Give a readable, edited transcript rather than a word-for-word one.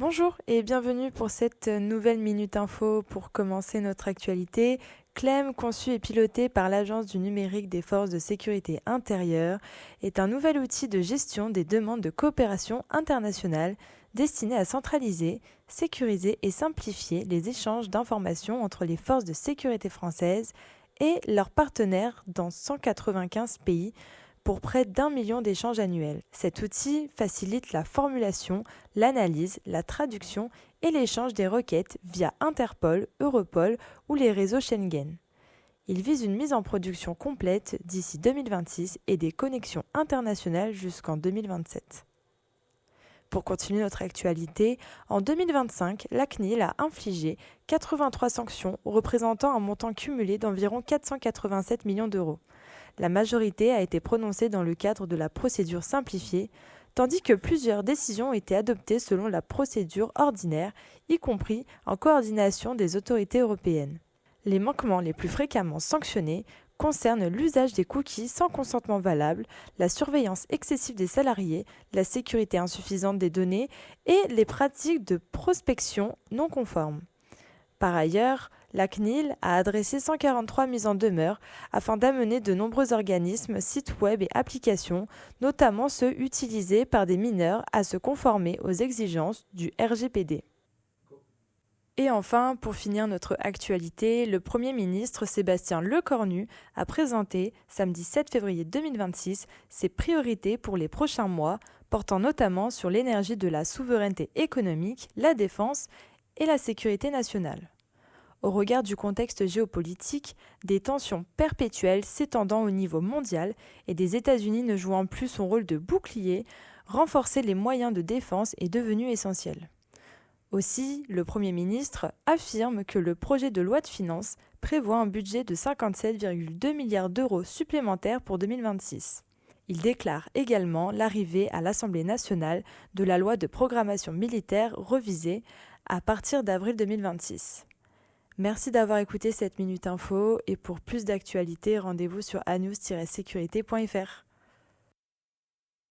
Bonjour et bienvenue pour cette nouvelle Minute Info pour commencer notre actualité. Clem, conçu et piloté par l'Agence du numérique des forces de sécurité intérieure, est un nouvel outil de gestion des demandes de coopération internationale destiné à centraliser, sécuriser et simplifier les échanges d'informations entre les forces de sécurité françaises et leurs partenaires dans 195 pays pour près d'1 million d'échanges annuels. Cet outil facilite la formulation, l'analyse, la traduction et l'échange des requêtes via Interpol, Europol ou les réseaux Schengen. Il vise une mise en production complète d'ici 2026 et des connexions internationales jusqu'en 2027. Pour continuer notre actualité, en 2025, la CNIL a infligé 83 sanctions représentant un montant cumulé d'environ 487 millions d'euros. La majorité a été prononcée dans le cadre de la procédure simplifiée, tandis que plusieurs décisions ont été adoptées selon la procédure ordinaire, y compris en coordination des autorités européennes. Les manquements les plus fréquemment sanctionnés concernent l'usage des cookies sans consentement valable, la surveillance excessive des salariés, la sécurité insuffisante des données et les pratiques de prospection non conformes. Par ailleurs, la CNIL a adressé 143 mises en demeure afin d'amener de nombreux organismes, sites web et applications, notamment ceux utilisés par des mineurs, à se conformer aux exigences du RGPD. Et enfin, pour finir notre actualité, le Premier ministre Sébastien Lecornu a présenté, samedi 7 février 2026, ses priorités pour les prochains mois, portant notamment sur l'énergie de la souveraineté économique, la défense et la sécurité nationale. Au regard du contexte géopolitique, des tensions perpétuelles s'étendant au niveau mondial et des États-Unis ne jouant plus son rôle de bouclier, renforcer les moyens de défense est devenu essentiel. Aussi, le Premier ministre affirme que le projet de loi de finances prévoit un budget de 57,2 milliards d'euros supplémentaires pour 2026. Il déclare également l'arrivée à l'Assemblée nationale de la loi de programmation militaire revisée à partir d'avril 2026. Merci d'avoir écouté cette Minute Info et pour plus d'actualités, rendez-vous sur anews-sécurité.fr.